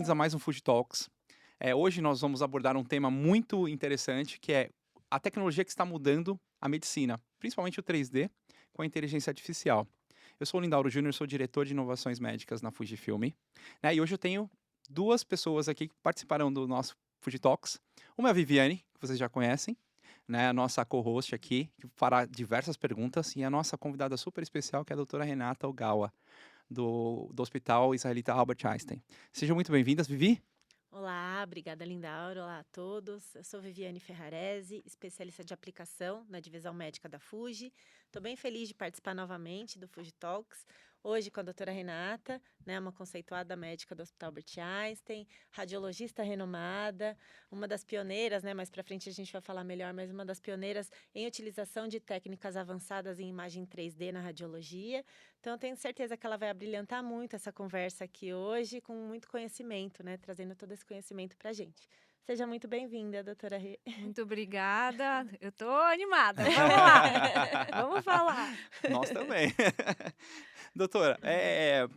bem-vindos a mais um Food Talks. Hoje nós vamos abordar um tema muito interessante, que é a tecnologia que está mudando a medicina, principalmente o 3D, com a inteligência artificial. Eu sou o Lindauro Júnior, sou diretor de inovações médicas na Fujifilm, né, e hoje eu tenho duas pessoas aqui que participarão do nosso Food Talks. Uma é a Viviane, que vocês já conhecem, né, a nossa co-host aqui, que fará diversas perguntas, e a nossa convidada super especial, que é a doutora Renata Ogawa, do Hospital Israelita Albert Einstein. Sejam muito bem-vindas, Vivi. Olá, obrigada Lindauro, olá a todos. Eu sou Viviane Ferrarese, especialista de aplicação na divisão médica da Fuji. Estou bem feliz de participar novamente do Fuji Talks, hoje com a doutora Renata, né, uma conceituada médica do Hospital Albert Einstein, radiologista renomada, uma das pioneiras, né, mais para frente a gente vai falar melhor, mas uma das pioneiras em utilização de técnicas avançadas em imagem 3D na radiologia. Então, eu tenho certeza que ela vai abrilhantar muito essa conversa aqui hoje, com muito conhecimento, né? Trazendo todo esse conhecimento para a gente. Seja muito bem-vinda, doutora Rê. Muito obrigada. Eu tô animada. Vamos lá. Vamos falar. Nós também. Doutora,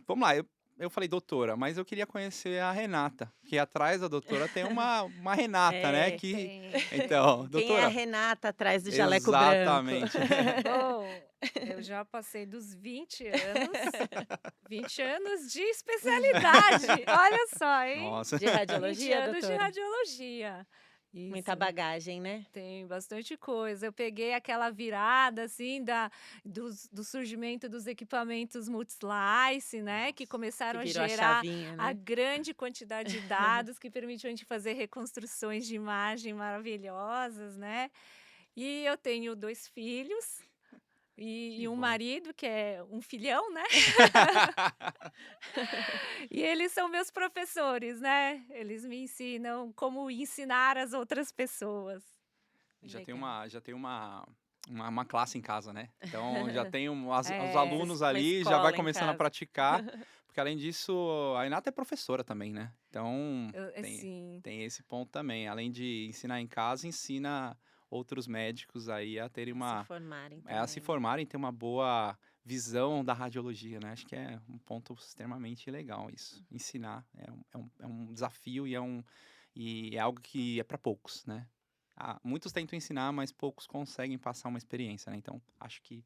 vamos lá, eu falei doutora, mas eu queria conhecer a Renata, que atrás da doutora tem uma Renata, né? É. Então, Quem é a doutora. Renata atrás do jaleco branco? Exatamente. Bom, eu já passei dos 20 anos. 20 anos de especialidade. Olha só, hein? Nossa. De 20 radiologia, anos de doutora? radiologia. Muita Isso. bagagem, né? Tem bastante coisa. Eu peguei aquela virada, assim, do surgimento dos equipamentos multi-slice, né? Que começaram Que a virou a gerar chavinha, a né? grande quantidade de dados que permitiam a gente fazer reconstruções de imagem maravilhosas, né? E eu tenho 2 filhos Que e um bom. marido, que é um filhão, né? E eles são meus professores, né? Eles me ensinam como ensinar as outras pessoas. Já tem uma classe em casa, né? Então já tem os É. alunos Uma ali, já vai escola em começando a casa. praticar, porque além disso, a Renata é professora também, né? Então tem, Sim. tem esse ponto também. Além de ensinar em casa, ensina outros médicos aí a terem Se formarem a se também. formarem, ter uma boa visão da radiologia, né? Acho que é um ponto extremamente legal isso. Ensinar é um desafio e é algo que é para poucos, né? Muitos tentam ensinar, mas poucos conseguem passar uma experiência, né? Então, acho que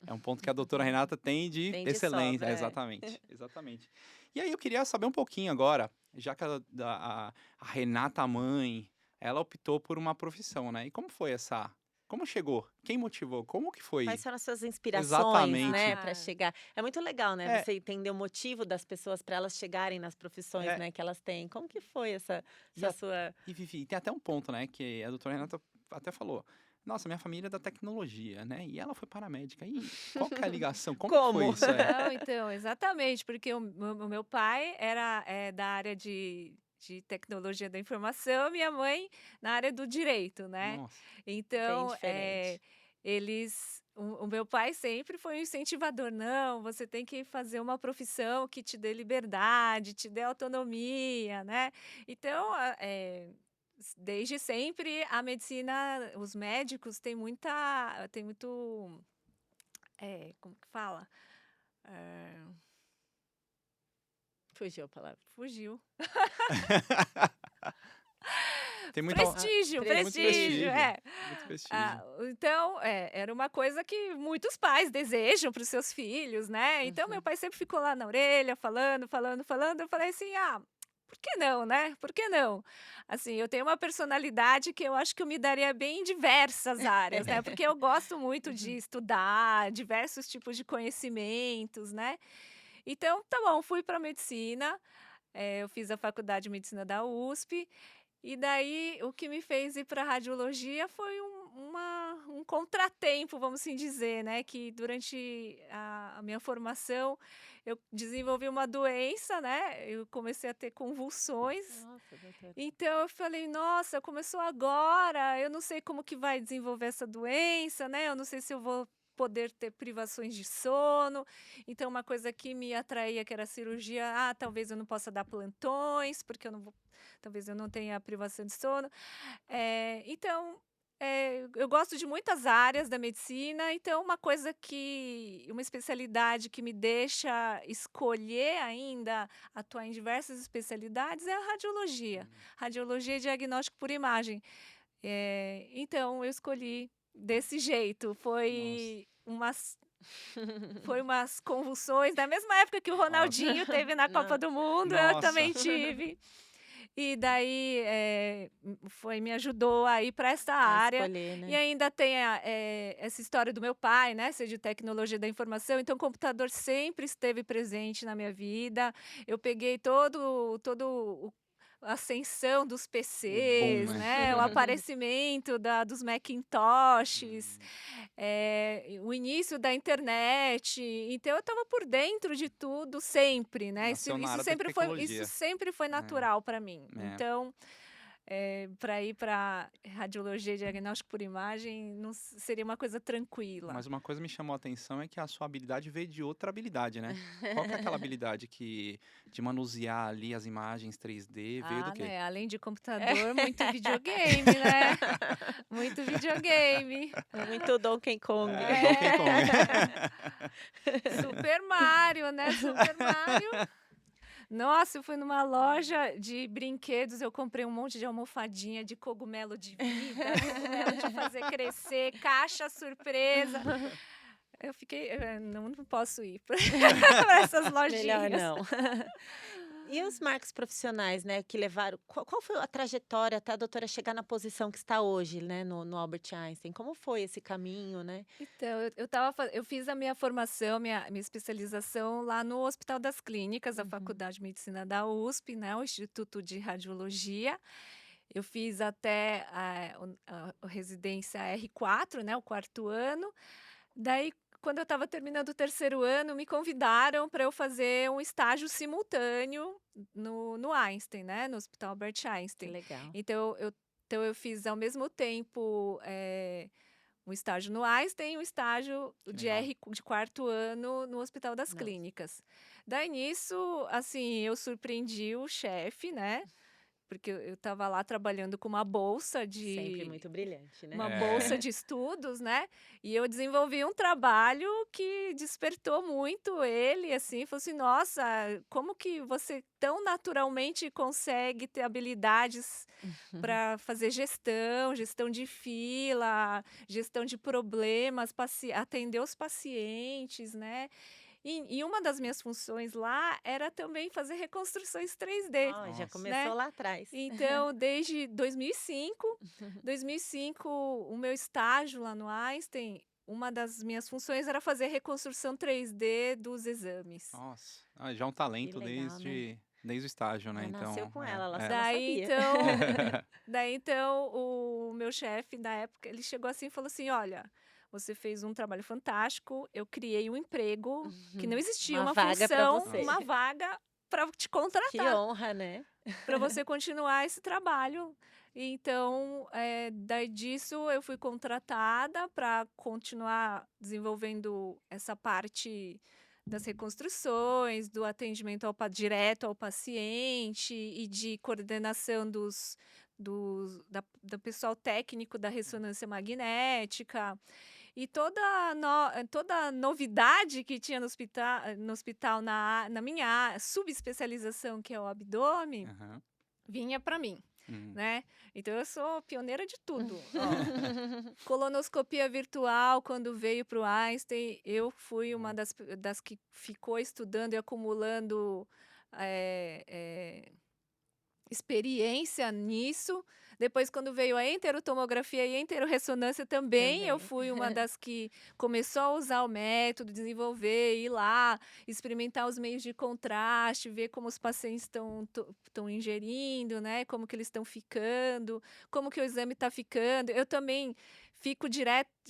é um ponto que a doutora Renata tem de Tem de excelência. sobra, é. Exatamente, exatamente. E aí eu queria saber um pouquinho agora, já que a Renata, mãe, ela optou por uma profissão, né? E como foi como chegou? Quem motivou? Como que foi? Quais foram as suas inspirações, Exatamente. né, para chegar é muito legal, né, É, você entender o motivo das pessoas para elas chegarem nas profissões, é, né, que elas têm. Como que foi e, essa sua e Vivi, tem até um ponto, né, que a doutora Renata até falou. Nossa, minha família é da tecnologia, né? E ela foi paramédica. E qual que é a ligação? Como que foi como? isso? Não, então, exatamente, porque o meu pai era da área de tecnologia da informação, minha mãe na área do direito, né? Nossa. Bem Então, diferente. o meu pai sempre foi um incentivador. Não, você tem que fazer uma profissão que te dê liberdade, te dê autonomia, né? Então, desde sempre a medicina, os médicos tem muito, como que fala? Eh, Fugiu a palavra. Fugiu. Tem muita. Prestígio, Tem muito prestígio, prestígio. é. Muito prestígio. Então, era uma coisa que muitos pais desejam para os seus filhos, né. Então meu Uhum. pai sempre ficou lá na orelha falando, falando, falando, eu falei assim: "Ah, por que não, né, por que não?". Assim, eu tenho uma personalidade que eu acho que eu me daria bem em diversas áreas, né, porque eu gosto muito de estudar diversos tipos de conhecimentos, né. Então, tá bom, fui para medicina, eu fiz a faculdade de medicina da USP, e daí o que me fez ir para radiologia foi um contratempo, vamos assim dizer, né, que durante a minha formação eu desenvolvi uma doença, né, eu comecei a ter convulsões, Nossa, doutora. então eu falei: "Nossa, começou agora, eu não sei como que vai desenvolver essa doença, né, eu não sei se eu vou poder ter privações de sono". Então uma coisa que me atraía que era a cirurgia, talvez eu não possa dar plantões, porque eu não vou talvez eu não tenha privação de sono. Então eu gosto de muitas áreas da medicina, então uma especialidade que me deixa escolher ainda atuar em diversas especialidades é a radiologia. Hum. Radiologia e diagnóstico por imagem. Então eu escolhi desse jeito. Foi umas convulsões, na mesma época que o Nossa. Ronaldinho teve na Copa Não. do Mundo, eu Nossa. também tive. E daí me ajudou a ir para esta A área. escolher, E né? ainda tem essa história do meu pai, né? Ser de tecnologia da informação, então o computador sempre esteve presente na minha vida. Eu peguei a ascensão dos O boom, PCs, né? né? O aparecimento dos Macintoshes, Hum. o início da internet. Então eu estava por dentro de tudo sempre, né? Nasceu na Isso área da sempre tecnologia. foi natural para mim. É. Então, para ir para radiologia e diagnóstico por imagem, não seria uma coisa tranquila. Mas uma coisa me chamou a atenção é que a sua habilidade veio de outra habilidade, né? Qual que é aquela habilidade de manusear ali as imagens 3D, veio do quê? Né? Além de computador, muito videogame, né? Muito videogame. Muito Donkey Kong. Donkey Kong. Super Mario, né? Super Mario. Nossa, eu fui numa loja de brinquedos, eu comprei um monte de almofadinha de cogumelo de vida, cogumelo de fazer crescer, caixa surpresa. Eu fiquei, não posso ir para essas Melhor lojinhas. não. E os marcos profissionais, né, que levaram. Qual foi a trajetória até a doutora chegar na posição que está hoje, né, no Albert Einstein? Como foi esse caminho, né? Então, eu fiz a minha formação, minha especialização lá no Hospital das Clínicas, a Faculdade de Medicina da USP, né, o Instituto de Radiologia. Eu fiz até a residência R4, né, o 4º ano. Daí, quando eu estava terminando o 3º ano, me convidaram para eu fazer um estágio simultâneo no Einstein, né, no Hospital Albert Que Einstein. legal. Então, eu fiz ao mesmo tempo um estágio no Einstein e um estágio Que de legal. de 4º ano no Hospital das Nossa. Clínicas. Daí nisso, assim, eu surpreendi o chefe, né? Porque eu estava lá trabalhando com uma bolsa Sempre muito brilhante, né? uma É. bolsa de estudos, né? E eu desenvolvi um trabalho que despertou muito ele, assim, falou assim, nossa, como que você tão naturalmente consegue ter habilidades para fazer gestão de fila, gestão de problemas, atender os pacientes, né? E uma das minhas funções lá era também fazer reconstruções 3D. Ó, já Nossa. começou Né? lá atrás. Então, desde 2005, o meu estágio lá no Einstein, uma das minhas funções era fazer reconstrução 3D dos exames. Nossa. Já um talento Que legal, desde o estágio, né? Já Então, nasceu com ela, ela só não Daí sabia. então, daí então o meu chefe da época, ele chegou assim e falou assim: "Olha, você fez um trabalho fantástico, eu criei um emprego que não existia Uma uma vaga pra função, você." uma vaga para te Que contratar, honra, né? para você continuar esse trabalho." Então, daí disso eu fui contratada para continuar desenvolvendo essa parte das reconstruções, do atendimento direto ao paciente e de coordenação do pessoal técnico da ressonância magnética. E toda novidade que tinha no hospital na minha subespecialização, que é o abdômen, Aham. vinha para mim. Hum. Né? Então eu sou pioneira de tudo. Ó, colonoscopia virtual, quando veio para o Einstein, eu fui uma das que ficou estudando e acumulando experiência nisso. Depois, quando veio a enterotomografia e enteroressonância também, eu Também. fui uma das que começou a usar o método, desenvolver, ir lá, experimentar os meios de contraste, ver como os pacientes estão ingerindo, né? Como que eles estão ficando, como que o exame está ficando. Eu também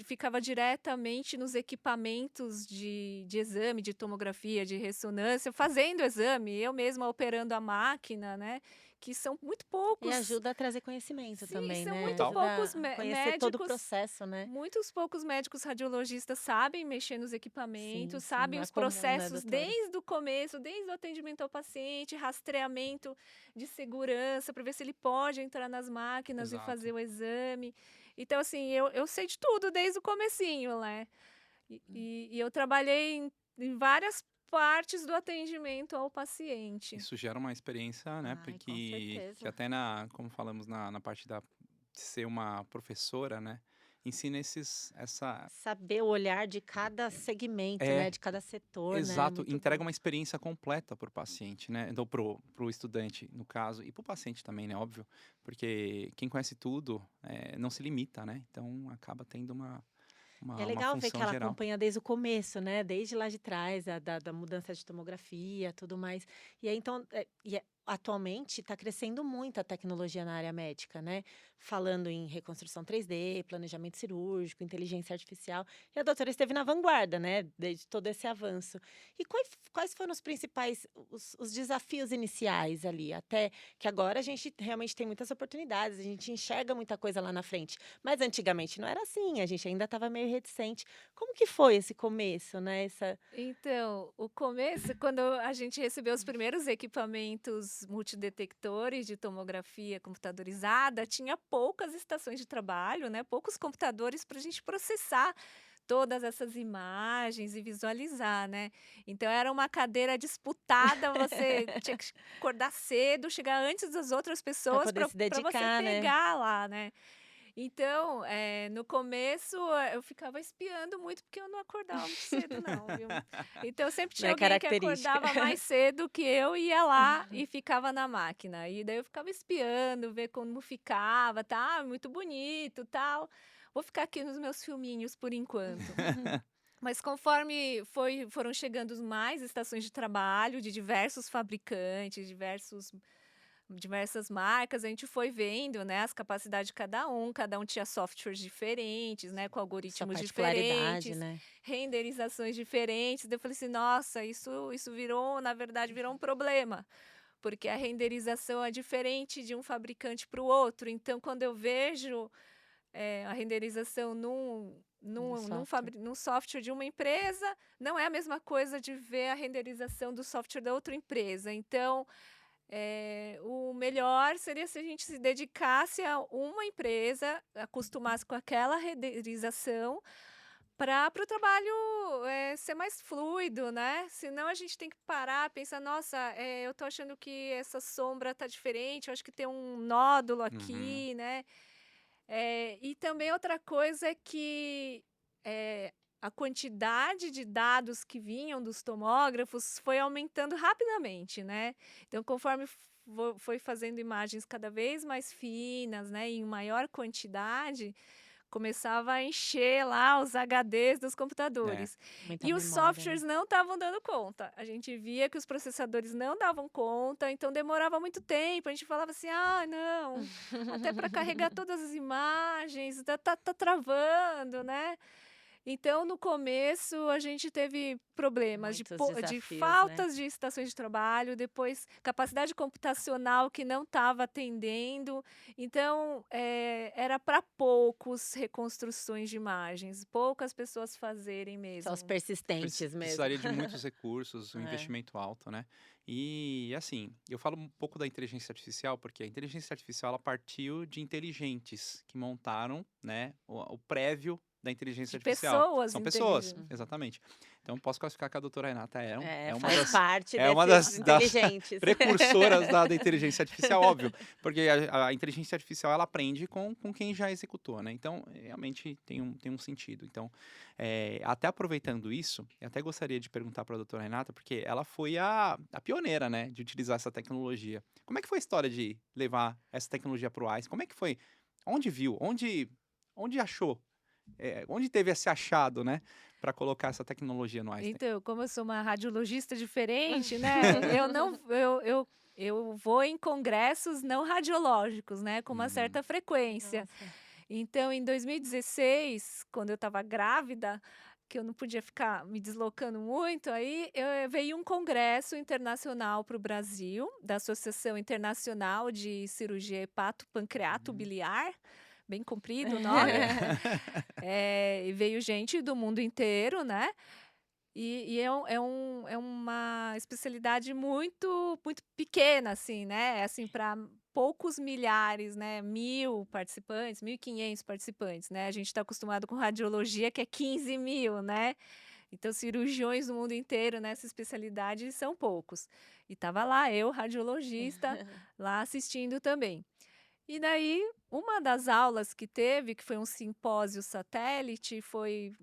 ficava diretamente nos equipamentos de exame, de tomografia, de ressonância, fazendo o exame, eu mesma operando a máquina, né? Que são muito poucos. E ajuda a trazer conhecimento Sim, também, são né? muito Ajuda poucos a conhecer todo o médicos. processo, né? Muitos poucos médicos radiologistas sabem mexer nos equipamentos, Sim, sabem não é os comum, né, processos doutora? desde o começo, desde o atendimento ao paciente, rastreamento de segurança para ver se ele pode entrar nas máquinas e Exato. fazer o exame. Então, assim, eu sei de tudo desde o comecinho, né? E eu trabalhei em várias partes do atendimento ao paciente. Isso gera uma experiência, né, Ai, com que certeza. até como falamos na parte de ser uma professora, né, ensina Saber o olhar de cada segmento, né? é, De cada setor, né? exato, Muito entrega bom. uma experiência completa para o paciente, né, então pro estudante, no caso, e para o paciente também, né, óbvio, porque quem conhece tudo, não se limita, né, então acaba tendo E é uma legal ver que função ela geral. acompanha desde o começo, né? Desde lá de trás, da mudança de tomografia, tudo mais. E aí, então, atualmente está crescendo muito a tecnologia na área médica, né? Falando em reconstrução 3D, planejamento cirúrgico, inteligência artificial. E a doutora esteve na vanguarda, né? De todo esse avanço. E quais foram os principais, os desafios iniciais ali? Até que agora a gente realmente tem muitas oportunidades, a gente enxerga muita coisa lá na frente. Mas antigamente não era assim, a gente ainda estava meio reticente. Como que foi esse começo, né? Então, o começo, quando a gente recebeu os primeiros equipamentos multidetectores de tomografia computadorizada, tinha poucas estações de trabalho, né? Poucos computadores para a gente processar todas essas imagens e visualizar, né? Então era uma cadeira disputada, você tinha que acordar cedo, chegar antes das outras Para pessoas poder para se você dedicar, né? pegar lá, né? Então, no começo, eu ficava espiando muito, porque eu não acordava muito cedo não, viu. Então sempre Não tinha é alguém que característica. acordava mais cedo que eu, ia lá e ficava na máquina. E daí eu ficava espiando, ver como ficava, tá, muito bonito, tal. Vou ficar aqui nos meus filminhos por enquanto. Mas conforme foram chegando mais estações de trabalho de diversos fabricantes, diversas marcas, a gente foi vendo, né, as capacidades de cada um tinha softwares diferentes, né, com Sua algoritmos particularidade, diferentes, né? renderizações diferentes. Daí eu falei assim, nossa, isso virou, na verdade, virou um problema, porque a renderização é diferente de um fabricante para o outro. Então, quando eu vejo a renderização No software. num software de uma empresa, não é a mesma coisa de ver a renderização do software da outra empresa. Então, o melhor seria se a gente se dedicasse a uma empresa, acostumasse com aquela renderização, para o trabalho ser mais fluido, né? Senão a gente tem que parar, pensar, nossa, eu tô achando que essa sombra tá diferente, eu acho que tem um nódulo Uhum. aqui, né? E também outra coisa é que a quantidade de dados que vinham dos tomógrafos foi aumentando rapidamente, né? Então, conforme foi fazendo imagens cada vez mais finas, né, em maior quantidade, começava a encher lá os HDs dos É. computadores. Muita E os memória, softwares né? não estavam dando conta. A gente via que os processadores não davam conta, então demorava muito tempo. A gente falava assim: ah, não, até para carregar todas as imagens, tá travando, né? Então, no começo, a gente teve problemas Muitos de desafios, né? faltas de estações de trabalho, depois capacidade computacional que não estava atendendo. Então, era para poucos reconstruções de imagens, poucas pessoas fazerem Só os mesmo. persistentes mesmo. Precisaria de muitos recursos, um É. investimento alto, né. E, assim, eu falo um pouco da inteligência artificial, porque a inteligência artificial ela partiu de inteligentes que montaram, né, o prévio da inteligência De artificial. pessoas São pessoas, inteligentes. exatamente. Então posso classificar que a doutora Renata É, é uma faz das parte é uma desses das inteligentes. precursoras da inteligência artificial, óbvio, porque a inteligência artificial ela aprende com quem já executou, né, então realmente tem um sentido. Então, até aproveitando isso, eu até gostaria de perguntar para a doutora Renata, porque ela foi a pioneira, né, de utilizar essa tecnologia. Como é que foi a história de levar essa tecnologia para o AIS? Como é que foi? Onde viu? Onde achou? Onde teve esse achado, né, para colocar essa tecnologia no Einstein? Então, como eu sou uma radiologista diferente, né, eu não eu vou em congressos não radiológicos, né, com uma Uhum. certa frequência. Nossa. Então, em 2016, quando eu estava grávida, que eu não podia ficar me deslocando muito, aí veio um congresso internacional para o Brasil, da Associação Internacional de Cirurgia Uhum. Hepato-Pancreato-Biliar, bem comprido o nome. É. E veio gente do mundo inteiro, né? E é uma especialidade muito pequena, assim, né? Assim, poucos milhares, né? 1.000 participantes, 1.500 participantes, né? A gente está acostumado com radiologia, que é 15 mil, né? Então, cirurgiões do mundo inteiro nessa especialidade são poucos. E estava lá, eu, radiologista, lá assistindo também. E daí, uma das aulas que teve, que foi um simpósio satélite, foi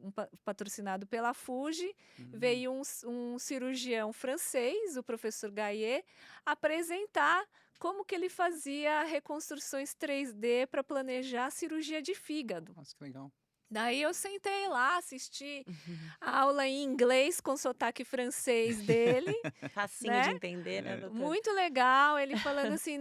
patrocinado pela Fuji, veio um cirurgião francês, o professor Gaillet, apresentar como que ele fazia reconstruções 3D para planejar a cirurgia de fígado. Nossa, que legal. Daí eu sentei lá, assisti a aula em inglês com sotaque francês dele, Facinho né? de entender, né, doutora? Muito legal, ele falando assim,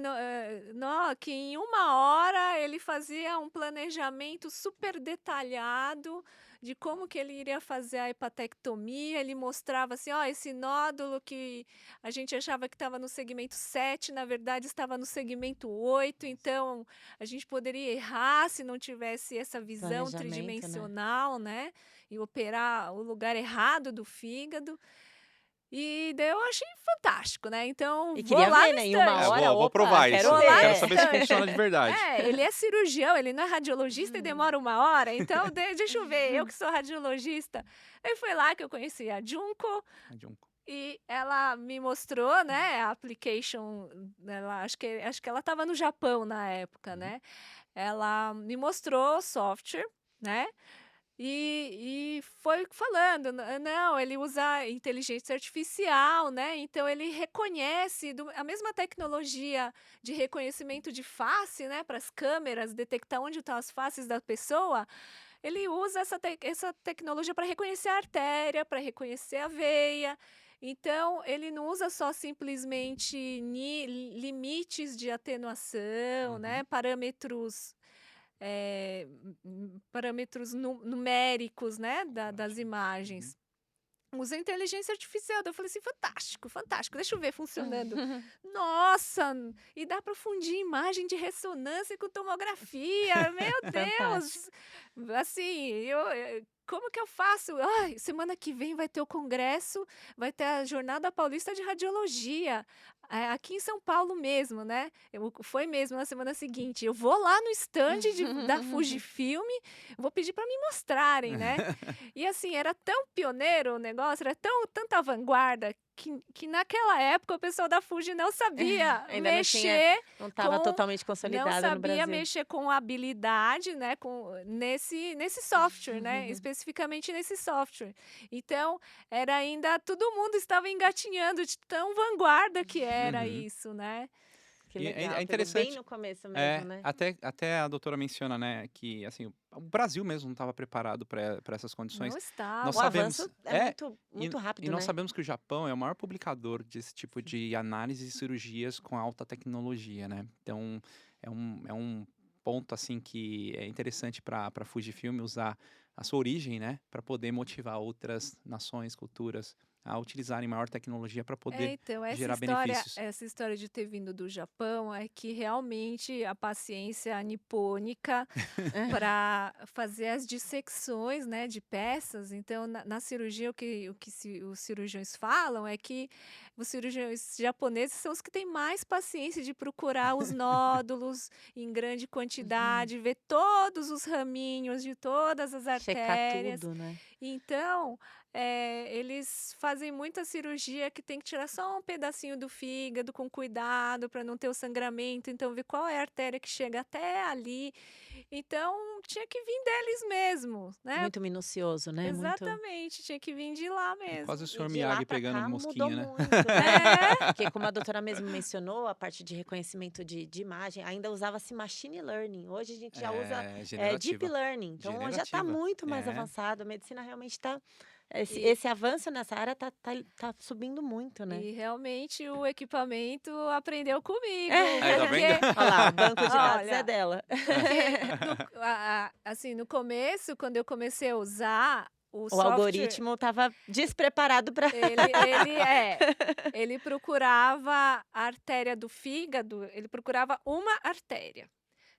que em 1 hora ele fazia um planejamento super detalhado de como que ele iria fazer a hepatectomia, ele mostrava assim, ó, esse nódulo que a gente achava que estava no segmento 7, na verdade estava no segmento 8, então a gente poderia errar se não tivesse essa visão Planejamento, né? tridimensional, né? E operar o lugar errado do fígado. E daí eu achei fantástico, né? Então, E vou queria lá ver, no né? Em stand. uma hora, vou opa, provar quero isso. Vou ver. lá Quero no saber se stand. funciona de verdade. Ele é cirurgião, ele não é radiologista e demora 1 hora, então deixa eu ver, eu que sou radiologista. Aí foi lá que eu conheci a Junko e ela me mostrou, né, a application, acho que ela estava no Japão na época, né? Ela me mostrou o software, né? E foi falando, não, ele usa inteligência artificial, né? Então ele reconhece a mesma tecnologia de reconhecimento de face, né? Para as câmeras detectar onde estão as faces da pessoa. Ele usa essa tecnologia para reconhecer a artéria, para reconhecer a veia. Então, ele não usa só simplesmente limites de atenuação, né? Parâmetros numéricos, né, das imagens. Usa inteligência artificial. Daí eu falei assim, fantástico, fantástico. Deixa eu ver funcionando. Nossa, e dá para fundir imagem de ressonância com tomografia. Meu Deus! Assim, como que eu faço? Ai, semana que vem vai ter o congresso, vai ter a Jornada Paulista de Radiologia. Aqui em São Paulo mesmo, né? Foi mesmo na semana seguinte. Eu vou lá no stand da Fujifilm, vou pedir para me mostrarem, né? E assim, era tão pioneiro o negócio, era tanta vanguarda, que naquela época o pessoal da Fuji não sabia Ainda mexer. não estava totalmente Não consolidada no sabia Brasil. mexer com habilidade, né? Nesse software, né? Especificamente nesse software. Então, era ainda. Todo mundo estava engatinhando de tão vanguarda que era isso, né? Que E é legal, pegou interessante. bem no começo mesmo, né? Até a doutora menciona, né, que assim, o Brasil mesmo não estava preparado para essas condições. Não estava. Nós O sabemos, avanço é muito rápido, e nós né? sabemos que o Japão é o maior publicador desse tipo de análise de cirurgias com alta tecnologia, né? Então, é um ponto, assim, que é interessante para a Fujifilm usar a sua origem, né? Para poder motivar outras nações, culturas a utilizarem maior tecnologia para poder Então, gerar benefícios. essa história de ter vindo do Japão é que realmente a paciência nipônica para fazer as dissecções, né, de peças. Então, na cirurgia, os cirurgiões falam é que os cirurgiões japoneses são os que têm mais paciência de procurar os nódulos em grande quantidade, ver todos os raminhos de todas as Checar artérias. tudo, né? Então, eles fazem muita cirurgia que tem que tirar só um pedacinho do fígado com cuidado para não ter o sangramento. Então, ver qual é a artéria que chega até ali. Então, tinha que vir deles mesmo, né? Muito minucioso, né? Muito... Exatamente, tinha que vir de lá É mesmo. quase o E senhor de lá Miyagi pra pegando cá mosquinha, mudou né? muito, né? Porque como a doutora mesmo mencionou, a parte de reconhecimento de imagem, ainda usava-se machine learning. Hoje a gente já usa deep Generativa. learning. Então já está Generativa. muito mais É. avançado. A medicina realmente está... Esse avanço nessa área tá subindo muito, né? E realmente o equipamento aprendeu comigo. Aí, tá porque vendo? Olha lá, o banco de dados Olha, é dela. assim, no começo, quando eu comecei a usar o O software, algoritmo estava despreparado para... ele procurava a artéria do fígado, ele procurava uma artéria.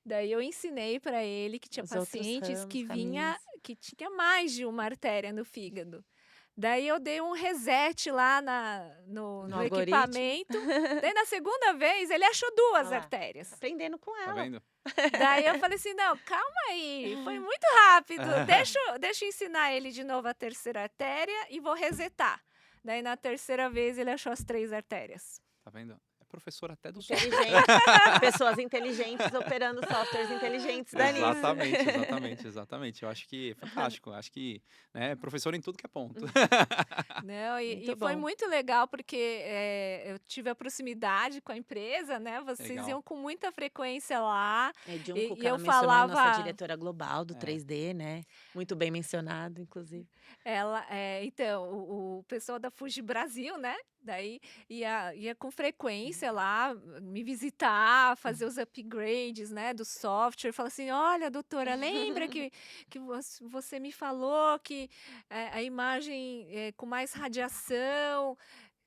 Daí eu ensinei para ele que tinha Os outros pacientes ramos, que tinha mais de uma artéria no fígado. Daí eu dei um reset lá No no algoritmo. equipamento. Daí na segunda vez ele achou 2 Olha lá. artérias. Aprendendo com Tá ela. vendo? Daí eu falei assim: "Não, calma aí, foi muito rápido, deixa eu ensinar ele de novo a terceira artéria e vou resetar". Daí na terceira vez ele achou as 3 artérias. Tá vendo? É professor até do software. Inteligente. Pessoas inteligentes operando softwares inteligentes dali. Exatamente, exatamente, exatamente. Eu acho que é fantástico. Acho que, né, professor em tudo que é ponto. Não, Muito e foi bom. muito legal porque, eu tive a proximidade com a empresa, né, vocês Legal. iam com muita frequência lá, É Junco, e que ela eu mencionou, nossa falava diretora global do É. 3D, né? Muito bem mencionado, inclusive. então, o pessoal da Fuji Brasil, né, daí ia com frequência lá me visitar, fazer os upgrades, né, do software, fala assim: "Olha, doutora, lembra que você me falou que, a imagem, com mais radiação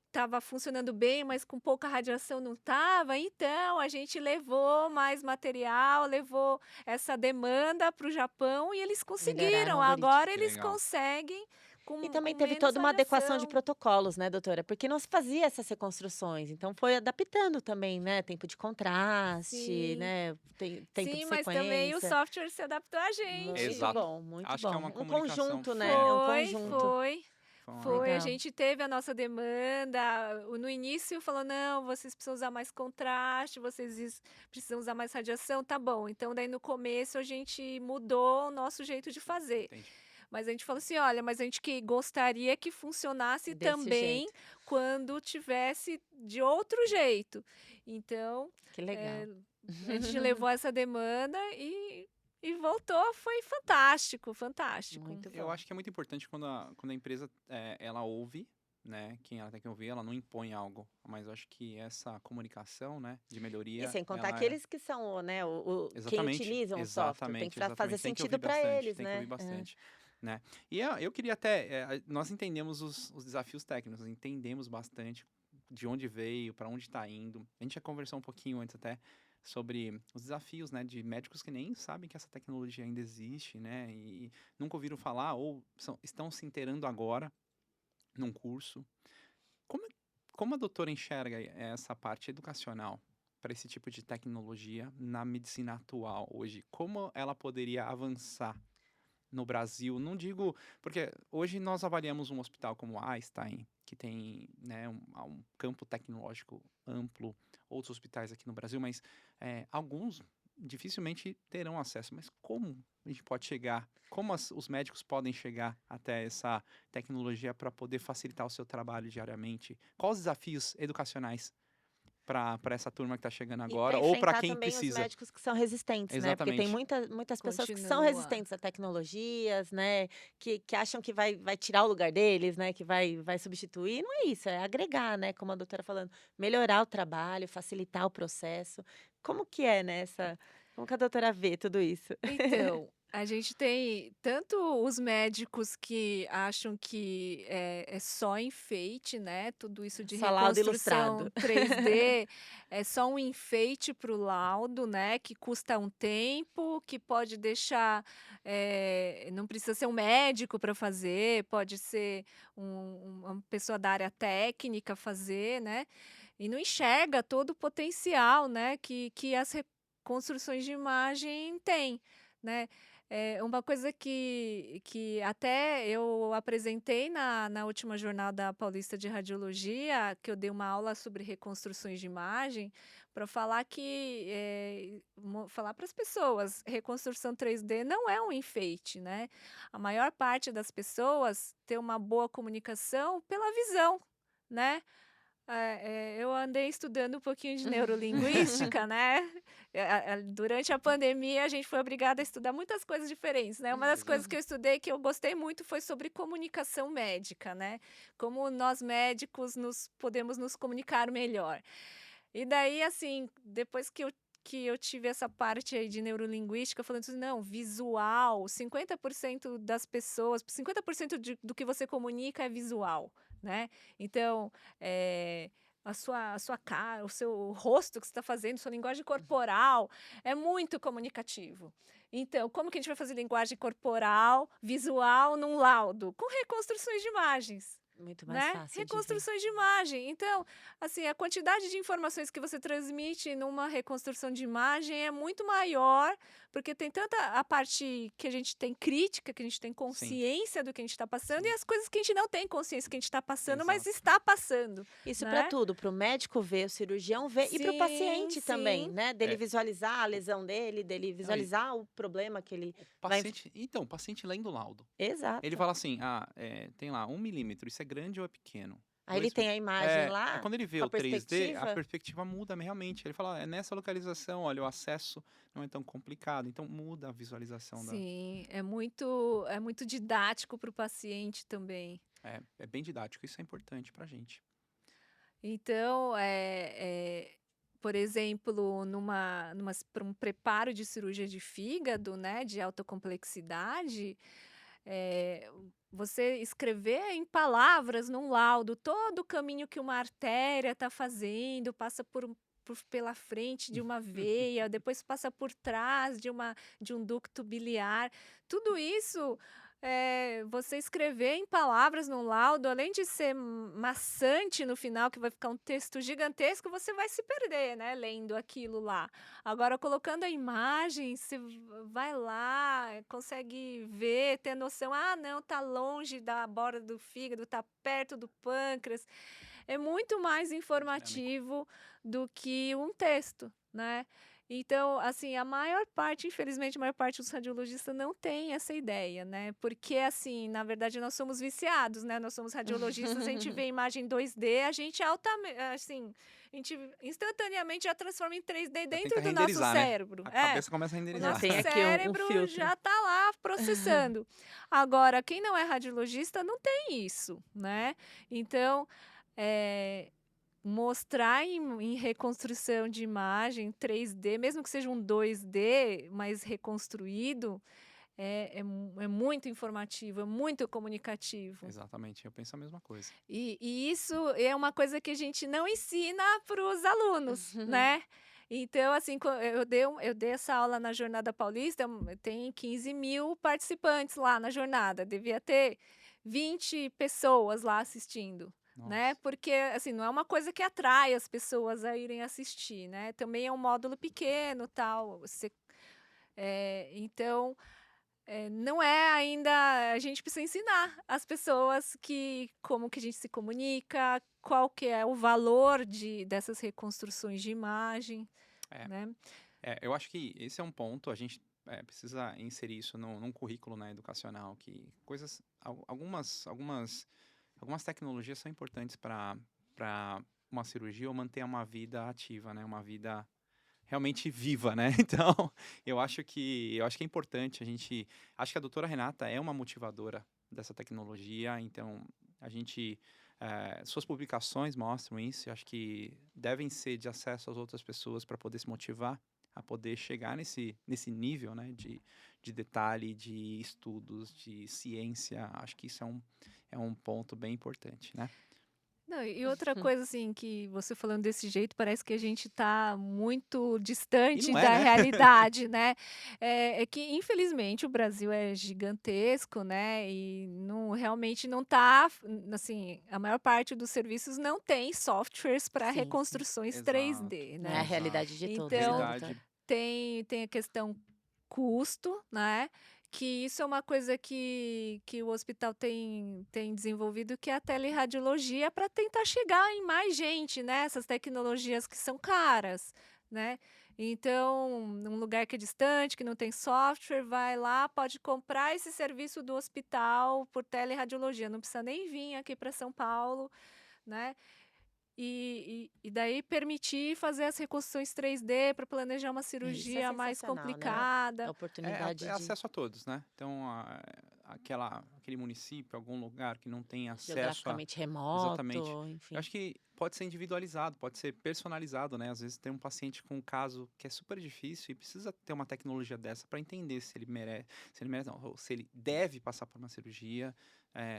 estava funcionando bem, mas com pouca radiação não estava? Então, a gente levou mais material, levou essa demanda para o Japão e eles Melhoraram o conseguiram. algoritmo. Agora Que eles legal. conseguem E com também com teve menos toda uma adequação de radiação". protocolos, né, doutora? Porque não se fazia essas reconstruções, então foi adaptando também, né? Tempo de contraste, Sim, né? Tempo de sim, mas também o sequência. software se adaptou a Muito gente. Exato. bom, muito Acho que é bom. uma Um comunicação conjunto, né? É um Foi, conjunto. foi. foi Foi, a Legal. gente teve a nossa demanda, no início falou: "Não, vocês precisam usar mais contraste, precisam usar mais radiação", tá bom. Então daí no começo a gente mudou o nosso jeito de fazer. entendi. Mas a gente falou assim: "Olha, mas a gente que gostaria que funcionasse Desse também jeito. quando tivesse de outro jeito". Então, Que legal. eh, a gente levou essa demanda e voltou, foi fantástico, fantástico. Muito Eu bom. acho que é muito importante quando a empresa ela ouve, né, quem ela tem que ouvir, ela não impõe algo. Mas eu acho que essa comunicação, né, de E melhoria, sem contar ela é. aqueles que são, né, quem Exatamente, utilizam o software, tem que exatamente, fazer exatamente. Tem que ouvir sentido para bastante, eles, tem que ouvir né? É. bastante, né. E eu queria até, nós entendemos os desafios técnicos, entendemos bastante de onde veio, para onde está indo. A gente já conversou um pouquinho antes até sobre os desafios, né, de médicos que nem sabem que essa tecnologia ainda existe, né, e nunca ouviram falar ou estão se inteirando agora num curso. Como, como a doutora enxerga essa parte educacional para esse tipo de tecnologia na medicina atual hoje? Como ela poderia avançar no Brasil? Não digo, porque hoje nós avaliamos um hospital como o Einstein, que tem, né, um campo tecnológico amplo, outros hospitais aqui no Brasil, mas alguns dificilmente terão acesso. Mas como a gente pode chegar? Como os médicos podem chegar até essa tecnologia para poder facilitar o seu trabalho diariamente? Quais os desafios educacionais para essa turma que está chegando E para agora ou para enfrentar quem também os precisa? médicos que são resistentes, né? Porque tem Exatamente. muitas pessoas que são Continua. resistentes a tecnologias, né? Que acham que vai tirar o lugar deles, né? Que vai substituir. Não é isso, é agregar, né? Como a doutora falando, melhorar o trabalho, facilitar o processo. Como que é nessa? Como que a doutora vê tudo isso? Então, a gente tem tanto os médicos que acham que é só enfeite, né? Tudo isso de Só laudo ilustrado. reconstrução 3D é só um enfeite para o laudo, né? Que custa um tempo, que pode deixar. Não precisa ser um médico para fazer, pode ser uma pessoa da área técnica fazer, né? E não enxerga todo o potencial, né? Que as reconstruções de imagem têm, né. Uma coisa que até eu apresentei na última Jornada Paulista de Radiologia, que eu dei uma aula sobre reconstruções de imagem, para falar falar para as pessoas, reconstrução 3D não é um enfeite, né. A maior parte das pessoas tem uma boa comunicação pela visão, né. Eu andei estudando um pouquinho de neurolinguística, né, durante a pandemia a gente foi obrigada a estudar muitas coisas diferentes, né, uma das coisas que eu estudei que eu gostei muito foi sobre comunicação médica, né, como nós médicos podemos nos comunicar melhor. E daí, assim, depois que eu tive essa parte aí de neurolinguística, falando assim: "Não, visual, 50% das pessoas 50% do que você comunica é visual", né. Então, a sua cara, o seu rosto que você está fazendo, sua linguagem corporal, é muito comunicativo. Então, como que a gente vai fazer linguagem corporal, visual num laudo? Com reconstruções de imagens. Muito mais Né? fácil de ver. Reconstruções de imagem. Então, assim, a quantidade de informações que você transmite numa reconstrução de imagem é muito maior, porque tem tanta a parte que a gente tem crítica, que a gente tem Sim, consciência do que a gente está passando, e sim, as coisas que a gente não tem consciência que a gente está passando, mas exato. está passando, Isso para né? tudo, para o médico ver, o cirurgião ver e para o Sim, paciente também, sim. né? Dele É, visualizar a lesão dele, dele não, e visualizar o problema que ele o vai. paciente, então, o paciente lendo o laudo. Ele Exato. fala assim, tem lá 1 milímetro, isso é grande ou é pequeno? Aí ele 2 tem a imagem aí lá, quando ele vê com a o 3D, a perspectiva. perspectiva muda realmente. Ele fala: "É nessa localização, olha, o acesso não é tão complicado", então muda a visualização da Sim, é muito didático para o paciente também. é bem didático, isso é importante pra gente. Então, por exemplo, para um preparo de cirurgia de fígado, né, de alta complexidade, eh, você escrever em palavras num laudo todo o caminho que uma artéria está fazendo, passa pela frente de uma veia, depois passa por trás de um ducto biliar, tudo isso, você escrever em palavras num laudo, além de ser maçante no final, que vai ficar um texto gigantesco, você vai se perder, né, lendo aquilo lá. Agora, colocando a imagem, você vai lá, consegue ver, ter noção, ah, não, tá longe da borda do fígado, tá perto do pâncreas. É muito mais Dinâmico. informativo do que um texto, né? Então, assim, a maior parte, infelizmente, a maior parte dos radiologistas não tem essa ideia, né? Porque, assim, na verdade, nós somos viciados, né? Nós somos radiologistas, a gente vê imagem 2D, a gente assim, a gente instantaneamente já transforma em 3D Já dentro tenta do nosso renderizar, né. cérebro. A É, cabeça começa a o Já renderizar. nosso tem aqui um cérebro filtro. já está lá processando. Agora, quem não é radiologista não tem isso, né? Então, eh, mostrar em reconstrução de imagem 3D, mesmo que seja um 2D, mas reconstruído, é muito informativo, é muito comunicativo. Exatamente, eu penso a mesma coisa. E isso é uma coisa que a gente não ensina para os alunos, né. Então, assim, eu dei essa aula na Jornada Paulista, tem 15.000 participantes lá na jornada, devia ter 20 pessoas lá assistindo, né, Nossa, porque, assim, não é uma coisa que atrai as pessoas a irem assistir, né, também é um módulo pequeno, tal, então não é ainda, a gente precisa ensinar as pessoas que como que a gente se comunica, qual que é o valor dessas reconstruções de imagem, é. né. Eu acho que esse é um ponto, a gente, precisa inserir isso num currículo, né, educacional, que coisas algumas tecnologias são importantes para uma cirurgia ou manter uma vida ativa, né, uma vida realmente viva, né. Então, eu acho que é importante a gente acho que a doutora Renata é uma motivadora dessa tecnologia, então a gente, suas publicações mostram isso, eu acho que devem ser de acesso às outras pessoas para poder se motivar a poder chegar nesse nível, né, de detalhe, de estudos, de ciência, acho que isso é um ponto bem importante, né. Não, e outra coisa, assim, que você falando desse jeito, parece que a gente está muito E distante não é, da né. realidade, né. É que infelizmente o Brasil é gigantesco, né, e realmente não está, assim, a maior parte dos serviços não tem softwares para Sim, sim. reconstruções Exato, 3D, Não é a né. realidade exato. de todos, né, Então doutora? Realidade. tem a questão custo, né, que isso é uma coisa que o hospital tem desenvolvido, que é a teleradiologia para tentar chegar em mais gente, né, essas tecnologias que são caras, né. Então, num lugar que é distante, que não tem software, vai lá, pode comprar esse serviço do hospital por teleradiologia, não precisa nem vir aqui para São Paulo, né. E daí permitir fazer as reconstruções 3D para planejar uma Isso é cirurgia mais sensacional, né? A complicada. oportunidade É de acesso a todos, né. Então, aquele município, algum lugar que não tem acesso a geograficamente exatamente. remoto, Eu enfim. acho que pode ser individualizado, pode ser personalizado, né. Às vezes tem um paciente com um caso que é super difícil e precisa ter uma tecnologia dessa para entender se ele merece não, ou se ele deve passar por uma cirurgia,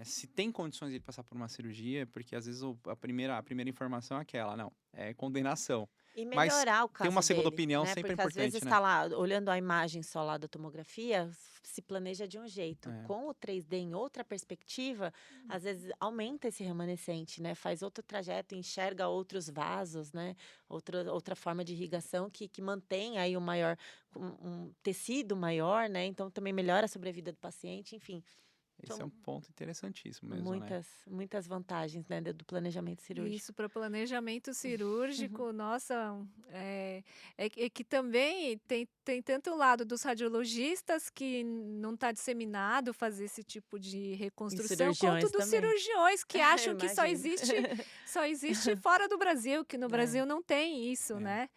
se tem condições de ele passar por uma cirurgia, porque às vezes a primeira informação é aquela: "Não, é condenação". E Mas melhorar o tem caso uma segunda dele, opinião né? sempre é Porque às vezes importante, né? está lá, olhando a imagem só lá da tomografia, se planeja de um jeito. É. Com o 3D em outra perspectiva, às vezes aumenta esse remanescente, né? Faz outro trajeto, enxerga outros vasos, né? Outra forma de irrigação que mantém aí um tecido maior, né? Então também melhora a sobrevida do paciente, enfim. Esse é São um ponto interessantíssimo mesmo, né? muitas vantagens, né, do planejamento cirúrgico. Isso, para planejamento cirúrgico, nossa, é que também tem tanto o lado dos radiologistas que não está disseminado fazer esse tipo de E reconstrução, quanto cirurgiões dos também. cirurgiões que Eu acham que só imagino. existe fora do Brasil, que no É. Brasil não tem isso, É. né?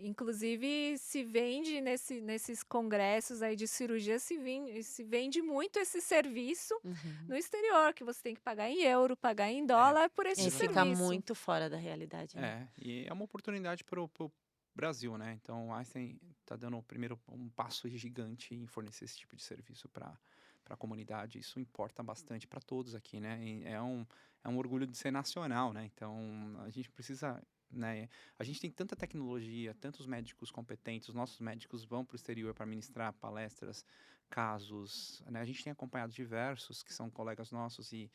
Inclusive se vende nesses congressos aí de cirurgia, se vende muito esse serviço Uhum. no exterior, que você tem que pagar em euro, pagar em É, dólar por esse E exatamente. fica serviço. muito fora da realidade, né? E é uma oportunidade para o Brasil, né? Então, o Einstein está dando primeiro um passo gigante em fornecer esse tipo de serviço para a comunidade. Isso importa bastante para todos aqui, né? E é um orgulho de ser nacional, né? Então, a gente precisa, né? A gente tem tanta tecnologia, tantos médicos competentes, os nossos médicos vão para o exterior para ministrar palestras, casos, né? A gente tem acompanhado diversos que são colegas nossos e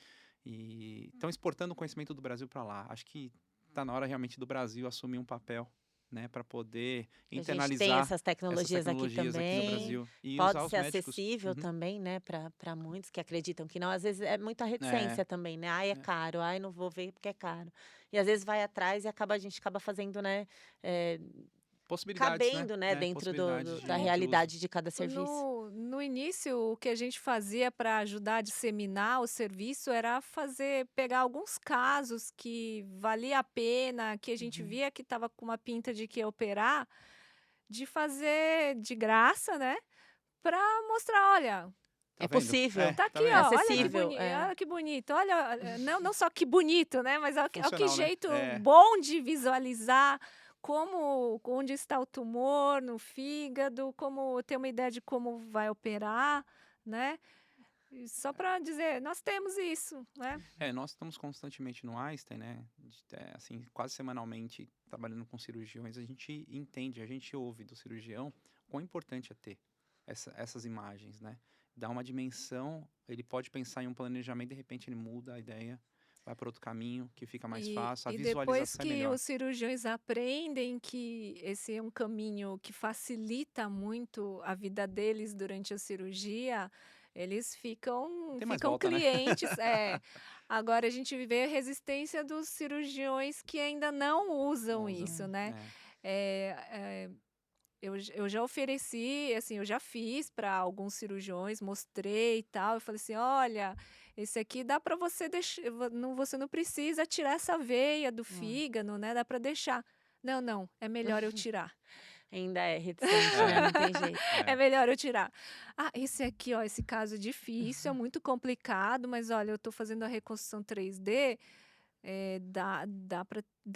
estão exportando o conhecimento do Brasil para lá. Acho que está na hora realmente do Brasil assumir um papel, né, para poder A gente tem internalizar essas essas tecnologias aqui tecnologias aqui no também. Brasil e Pode usar os ser médicos. acessível Uhum. também, né, para muitos que acreditam que não. Às vezes é muita É, reticência também, né? Ai, é é. caro, ai, não vou ver porque é caro. E às vezes vai atrás e a gente acaba fazendo, né, Possibilidades, né? cabendo, né, dentro Possibilidades da de uso. realidade de cada serviço. No início, o que a gente fazia para ajudar a disseminar o serviço era pegar alguns casos que valia a pena, que a gente Uhum. via que estava com uma pinta de que ia operar, de fazer de graça, né? Para mostrar, olha, Tá É vendo? possível, tá Tá aqui, vendo? ó, é olha acessível, olha que bonito, olha, não só que bonito, né? Mas olha que Funcional, né? jeito bom de visualizar onde está o tumor no fígado, como ter uma ideia de como vai operar, né? E só para dizer, nós temos isso, né? Nós estamos constantemente no Einstein, né? Assim, quase semanalmente trabalhando com cirurgiões, a gente entende, a gente ouve do cirurgião quão importante é ter essas imagens, né? Dá uma dimensão, ele pode pensar em um planejamento, de repente ele muda a ideia, vai para outro caminho que fica mais fácil, a E depois visualização é que melhor. os cirurgiões aprendem que esse é um caminho que facilita muito a vida deles durante a cirurgia, eles Tem mais ficam volta, né? clientes. Agora a gente vê a resistência dos cirurgiões que ainda não usam Usam. isso, né? É. Eu já ofereci, assim, eu já fiz para alguns cirurgiões, mostrei e tal. Eu falei assim: olha, esse aqui dá para você deixar, você não precisa tirar essa veia do fígado, né? Dá para deixar. Não, é melhor eu tirar. Ainda é reticente, né? Não tem jeito. É melhor eu tirar. Ah, esse aqui, ó, esse caso é difícil, é muito complicado, mas olha, eu tô fazendo a reconstrução 3D. Dá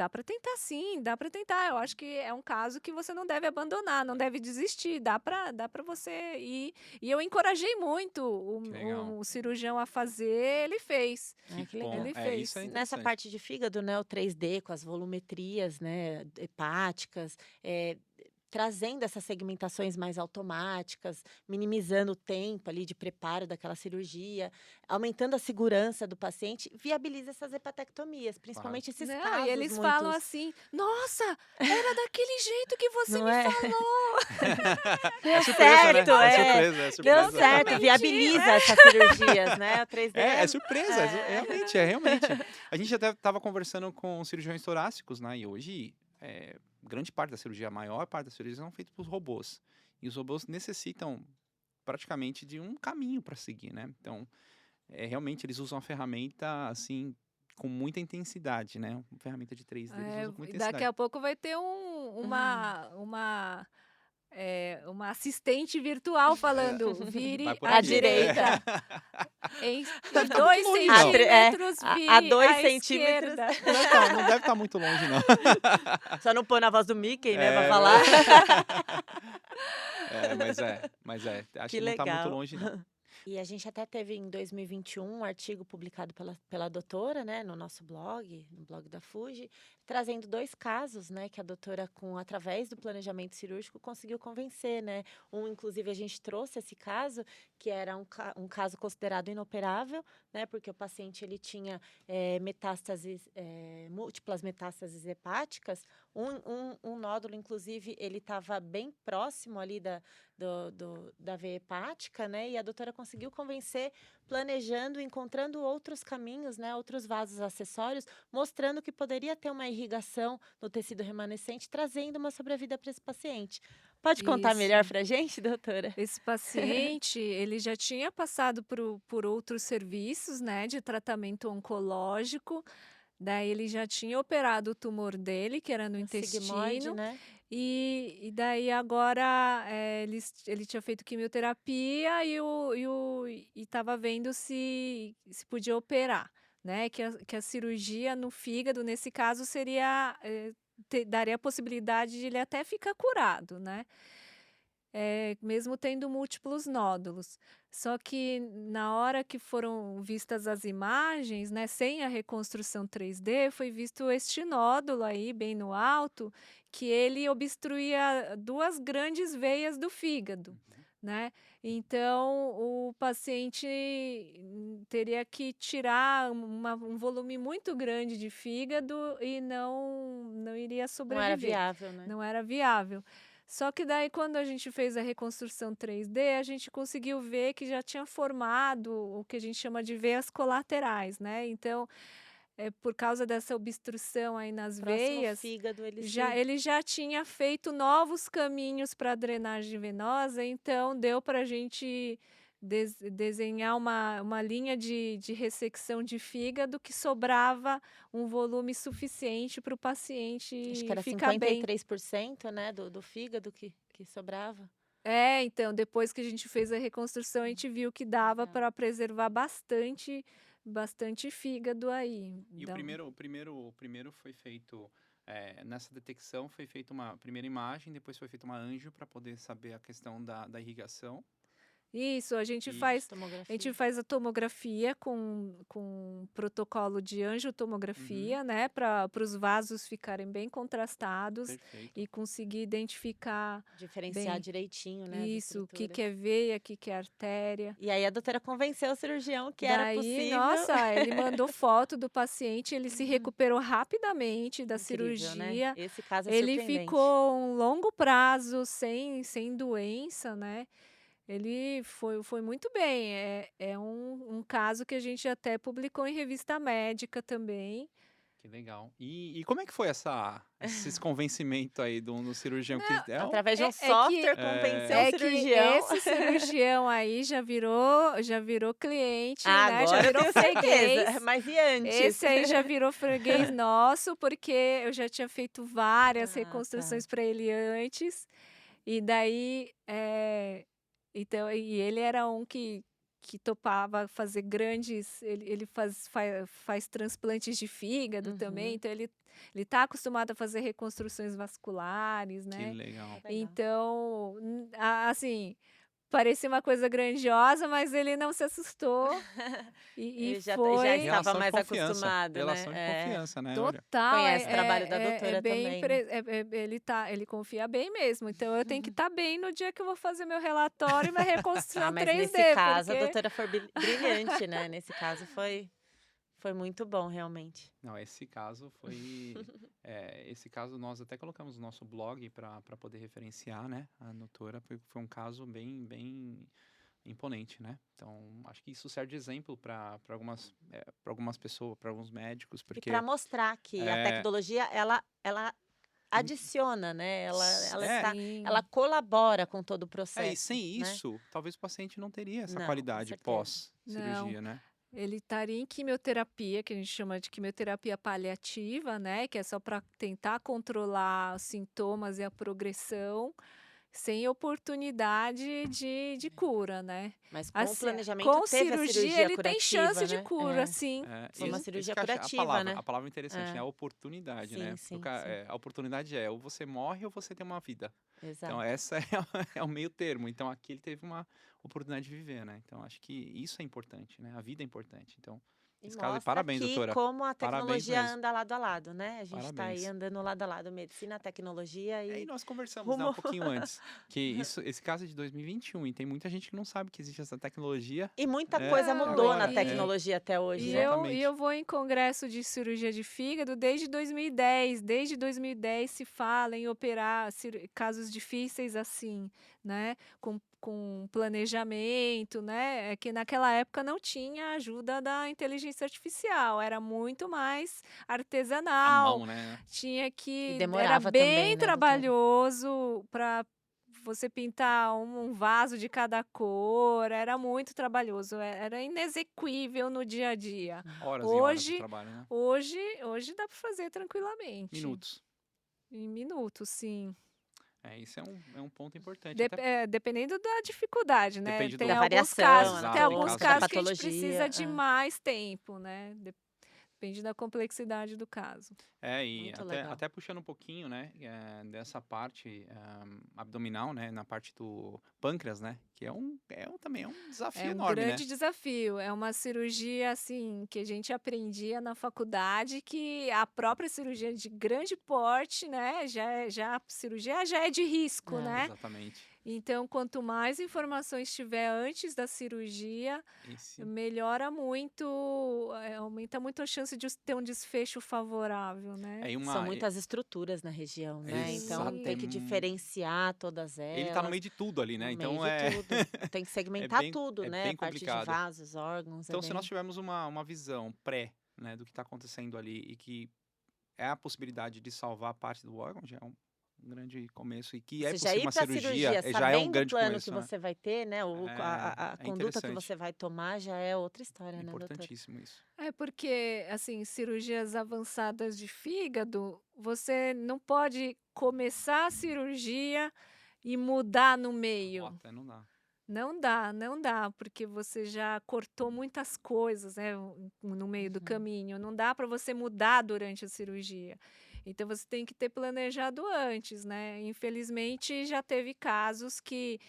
para tentar sim, dá para tentar. Eu acho que é um caso que você não deve abandonar, não deve desistir, dá para você ir. E eu encorajei muito Que legal. o cirurgião a fazer, ele fez. Ai, que bom. legal. Ele fez. Isso é Nessa interessante. parte de fígado, né, o 3D com as volumetrias, né, hepáticas, trazendo essas segmentações mais automáticas, minimizando o tempo ali de preparo daquela cirurgia, aumentando a segurança do paciente, viabiliza essas hepatectomias, principalmente esses Não, casos e eles muito... falam assim: nossa, era daquele jeito que você Não me é? falou. É surpresa, né? certo, É surpresa. Deu certo, Totalmente, viabiliza essas cirurgias, né? O 3D É surpresa, realmente. A gente até estava conversando com cirurgiões torácicos, né? E hoje, grande parte da cirurgia, a maior parte das cirurgias são feitas por robôs. E os robôs necessitam praticamente de um caminho para seguir, né? Então, realmente eles usam a ferramenta, assim, com muita intensidade, né? Uma ferramenta de 3D, eles usam com muita Daqui intensidade. a pouco vai ter uma assistente virtual falando, vire Vai por à aqui. direita. Em Deve tá 2 muito longe, não. centímetros, A vire 2 à centímetros. esquerda. Não deve estar muito longe, não. Só não pôr na voz do Mickey, né, pra É, falar. mas acho Que que não tá muito legal. longe, não. E a gente até teve em 2021 um artigo publicado pela doutora, né, no nosso blog, no blog da Fuji, trazendo 2 casos, né, que a doutora, através do planejamento cirúrgico, conseguiu convencer, né? Inclusive, a gente trouxe esse caso, que era um caso considerado inoperável, né, porque o paciente ele tinha metástases, múltiplas metástases hepáticas, um nódulo, inclusive, ele estava bem próximo ali da veia hepática, né? E a doutora conseguiu convencer, planejando, encontrando outros caminhos, né? Outros vasos acessórios, mostrando que poderia ter uma irrigação no tecido remanescente, trazendo uma sobrevida para esse paciente. Pode contar melhor Isso. para a gente, doutora? Esse paciente, ele já tinha passado por outros serviços, né, de tratamento oncológico. Daí ele já tinha operado o tumor dele, que era no Um sigmoide, intestino. né? E daí agora ele tinha feito quimioterapia e estava vendo se podia operar, né? Que a cirurgia no fígado, nesse caso, seria, daria a possibilidade de ele até ficar curado, né? Mesmo tendo múltiplos nódulos. Só que na hora que foram vistas as imagens, né, sem a reconstrução 3D, foi visto este nódulo aí bem no alto, que ele obstruía 2 grandes veias do fígado, né. Então o paciente teria que tirar um volume muito grande de fígado e não iria Não era sobreviver, viável, né? não era viável. Só que daí quando a gente fez a reconstrução 3D, a gente conseguiu ver que já tinha formado o que a gente chama de veias colaterais, né. Então, por causa dessa obstrução aí nas Próximo veias, fígado, ele já tinha feito novos caminhos para a drenagem venosa, então deu para a gente desenhar uma linha de ressecção de fígado que sobrava um volume suficiente para o acho que paciente era ficar bem. 53%, né, do fígado que sobrava. Então, depois que a gente fez a reconstrução, a gente viu que dava Legal. para preservar bastante fígado aí. E o primeiro foi feito, nessa detecção foi feita uma primeira imagem, depois foi feita uma anjo para poder saber a questão da irrigação. Isso, a gente E faz Tomografia. a tomografia com protocolo de angiotomografia, Uhum. né, para os vasos ficarem bem contrastados Perfeito. e conseguir identificar Diferenciar bem direitinho, né, as isso, o que estruturas. que é veia, o que que é artéria. E aí a doutora convenceu o cirurgião que era Daí, possível. nossa, ele mandou foto do paciente, ele se recuperou rapidamente da Incrível, né? cirurgia. Esse caso é Ele surpreendente. ficou um longo prazo sem doença, né. Ele foi muito bem. É um caso que a gente até publicou em revista médica também. Que legal. E como é que foi esse convencimento aí do cirurgião que Através de um É que software, convenceu o é que cirurgião. esse cirurgião aí já virou cliente, né, já Agora eu virou tenho certeza. freguês. Mas e antes? Esse aí já virou freguês nosso, porque eu já tinha feito várias Ah, reconstruções tá. para ele antes, e daí, então e ele era um que topava fazer grandes, ele faz transplantes de fígado também, Uhum. então ele tá acostumado a fazer reconstruções vasculares, Que né. legal. Legal. Então, assim, parecia uma coisa grandiosa, mas ele não se assustou e Ele já foi estava Relação de mais confiança. acostumado, né? Relação de confiança, né? Olha. total. Conhece o trabalho da doutora Bem também, né? ele confia bem mesmo, então eu tenho que estar bem no dia que eu vou fazer meu relatório e minha reconstrução Mas 3D, nesse caso a porque doutora foi brilhante, né? Nesse caso foi muito bom, realmente. Não, esse caso foi. Esse caso nós até colocamos no nosso blog para poder referenciar, né? A doutora foi um caso bem imponente, né? Então, acho que isso serve de exemplo para algumas pessoas, para alguns médicos, E porque para mostrar que a tecnologia, ela adiciona, né? sim. Ela colabora com todo o e processo, sem né? isso, talvez o paciente não teria essa Não, com qualidade certeza. pós-cirurgia, né? Ele estaria em quimioterapia, que a gente chama de quimioterapia paliativa, né, que é só para tentar controlar os sintomas e a progressão. sem oportunidade de cura, né. Mas com o Assim, planejamento com teve a cirurgia cirurgia ele tem chance curativa, de né? cura, sim. Foi uma Sim. cirurgia que eu achei curativa, né? a palavra interessante, né? É. A oportunidade, né? Sim, sim, sim. A oportunidade é ou você morre ou você tem uma vida. Então, Exato. essa é, é o meio termo. Então, aqui ele teve uma oportunidade de viver, né? Então, acho que isso é importante, né? A vida é importante. Então, E nesse caso, mostra parabéns, aqui doutora. como a Parabéns tecnologia mesmo. anda lado a lado, né? A gente está aí Parabéns. andando lado a lado, medicina, tecnologia E aí e nós conversamos, né, um rumo. pouquinho antes, que isso, esse caso é de 2021 e tem muita gente que não sabe que existe essa tecnologia, E muita né, coisa Não, mudou na agora. tecnologia até hoje, e né? eu Exatamente. vou em congresso de cirurgia de fígado desde 2010. Desde 2010 se fala em operar casos difíceis assim, né, com planejamento, né, que naquela época não tinha ajuda da inteligência artificial, era muito mais A artesanal, mão, né? tinha E que era demorava também, bem né, doutora? trabalhoso para você pintar um vaso de cada cor, era muito trabalhoso, era inexequível no dia a dia. Horas e horas de Hoje trabalho, né? hoje hoje dá para fazer tranquilamente, Minutos. em minutos, sim. É, isso é um ponto importante. Até Dependendo da dificuldade, né, depende Da do. variação tem Exato, em alguns anatômica, da casos casos de. que a gente precisa patologia. de mais tempo, né, depende da complexidade do caso. É, e Muito até, legal. até puxando um pouquinho, né, dessa parte abdominal, né, na parte do pâncreas, né, que também é um É desafio um enorme, né? grande desafio, é uma cirurgia, assim, que a gente aprendia na faculdade, que a própria cirurgia de grande porte, né, já a cirurgia já é de risco, É. né. Exatamente. Então, quanto mais informações tiver antes da cirurgia, Esse melhora muito, aumenta muito a chance de ter um desfecho favorável, né. é São uma. muitas estruturas na região, né? Então Exato. Sim. tem que diferenciar todas Ele tá no elas, meio de tudo ali, né? no meio Então de tudo. Tem que é segmentar bem, tudo, é né? A bem parte de complicado. vasos, órgãos, é Então, se nós bem. tivermos uma visão pré, né, do que está acontecendo ali e que é a possibilidade de salvar parte do órgão, já é um grande começo. E que é Você já possível ir uma para a cirurgia, cirurgia já é um sabendo o grande plano que começo, né? você vai ter, né? A É conduta que interessante. você vai tomar já é outra história, É né, doutora? importantíssimo isso. É porque, assim, cirurgias avançadas de fígado, você não pode começar a cirurgia e mudar no A meio. rota não dá. Não dá, não dá, porque você já cortou muitas coisas, né, no meio do Uhum. caminho. Não dá para você mudar durante a cirurgia. Então você tem que ter planejado antes, né. Infelizmente já teve casos que,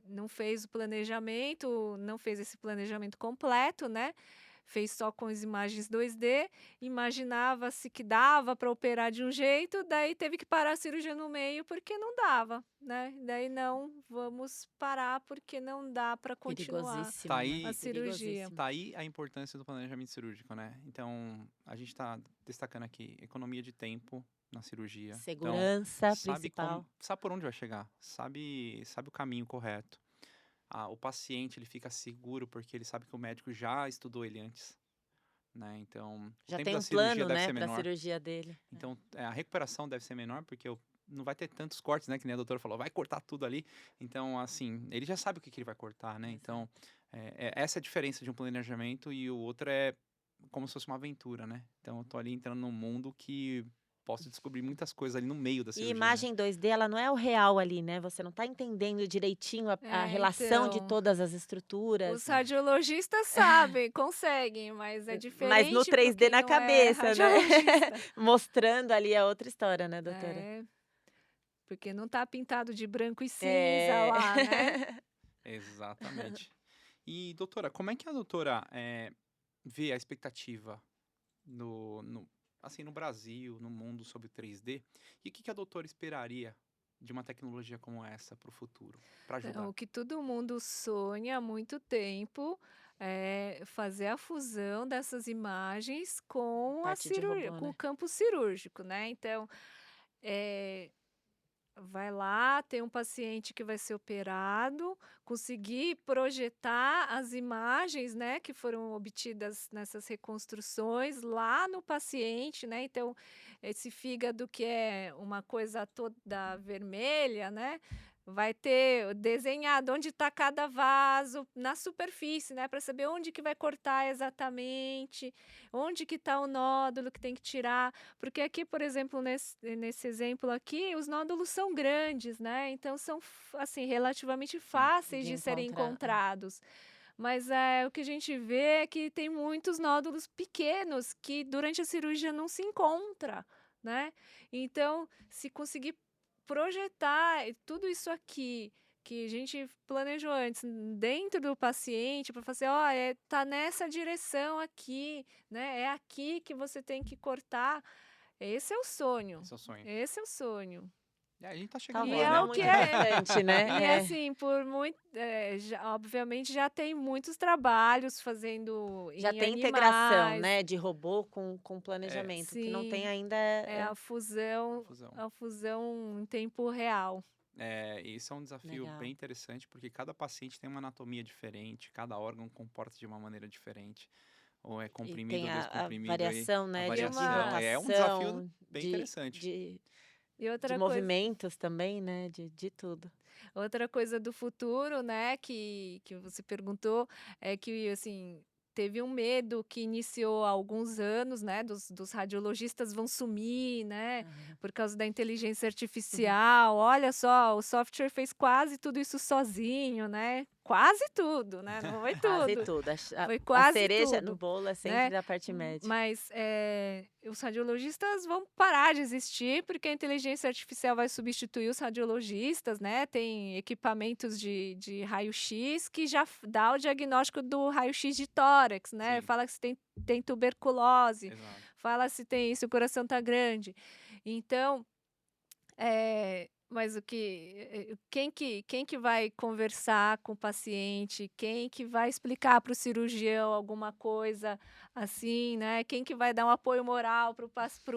não fez o planejamento, não fez esse planejamento completo, né, fez só com as imagens 2D, imaginava-se que dava para operar de um jeito, daí teve que parar a cirurgia no meio, porque não dava, né. Daí não, vamos parar, porque não dá para continuar Tá Perigosíssimo, né? a aí, cirurgia. Perigosíssimo. tá aí a importância do planejamento cirúrgico, né? Então, a gente está destacando aqui economia de tempo na cirurgia. Então, Segurança principal. sabe por onde vai chegar, sabe o caminho correto. O paciente ele fica seguro porque ele sabe que o médico já estudou ele antes, né? Então, o Já tempo tem da um cirurgia plano, deve né, ser para a menor. cirurgia dele. Então, a recuperação deve ser menor porque não vai ter tantos cortes, né? Que nem a doutora falou, vai cortar tudo ali. Então, assim, ele já sabe o que que ele vai cortar, né? Então, essa é a diferença de um planejamento e o outro é como se fosse uma aventura, né? Então, eu tô ali entrando num mundo que posso descobrir muitas coisas ali no meio da E cirurgia, né? imagem 2D, ela não é o real ali, né? Você não está entendendo direitinho a relação de Então, todas as os estruturas. radiologistas sabem, conseguem, mas é Mas no diferente para 3D quem na não é cabeça, né? radiologista. Mostrando ali a outra história, né, doutora? É, porque não tá pintado de branco e cinza É. lá, né. Exatamente. E, doutora, como é que a doutora vê a expectativa assim, no Brasil, no mundo sobre o 3D? E o que que a doutora esperaria de uma tecnologia como essa para o futuro, para ajudar? O que todo mundo sonha há muito tempo é fazer a fusão dessas imagens com a Parte de cirurgia, robô, com o né? campo cirúrgico, né. Então, eh vai lá, tem um paciente que vai ser operado, conseguir projetar as imagens, né, que foram obtidas nessas reconstruções lá no paciente, né. Então, esse fígado que é uma coisa toda vermelha, né, vai ter desenhado onde está cada vaso na superfície, né, para saber onde que vai cortar exatamente, onde que está o nódulo que tem que tirar, porque aqui, por exemplo, nesse exemplo aqui, os nódulos são grandes, né, então são assim, relativamente Sim. fáceis De de serem encontrar. encontrados. Mas, o que a gente vê é que tem muitos nódulos pequenos que durante a cirurgia não se encontra, né. Então, se conseguir projetar tudo isso aqui, que a gente planejou antes, dentro do paciente, para falar assim: "Ó, tá nessa direção aqui, né, é aqui que você tem que cortar", esse é o sonho, Esse é o sonho. esse é o sonho. A gente tá chegando Talvez E lá, é né? não o que muito é distante, né? e assim, por muito já obviamente já tem muitos trabalhos fazendo Já em tem integração, animais. né, de robô com planejamento. O que não tem Sim, ainda é é a fusão Fusão. a fusão em tempo real. Isso é um desafio bem legal. interessante, porque cada paciente tem uma anatomia diferente, cada órgão comporta de uma maneira diferente. Ou é E comprimido tem ou a descomprimido aí, variação, a né, E de variação. uma É um desafio rotação, bem de interessante. de e de outra coisa movimentos também, né, de tudo. Outra coisa do futuro, né, que você perguntou, é que, assim, teve um medo que iniciou há alguns anos, né, dos radiologistas vão sumir, né, Aham. por causa da inteligência Uhum. artificial. Olha só, o software fez quase tudo isso sozinho, né, quase tudo, né, não foi Quase tudo, tudo. A foi a quase cereja no tudo, bolo é sempre né. da parte médica. Mas, os radiologistas vão parar de existir, porque a inteligência artificial vai substituir os radiologistas, né, tem equipamentos de raio-x que já dá o diagnóstico do raio-x de tórax, né, Sim, fala que se tem tuberculose, exato. fala se o coração tá grande. Então, mas quem que vai conversar com o paciente, quem que vai explicar para o cirurgião alguma coisa, assim, né, quem que vai dar um apoio moral para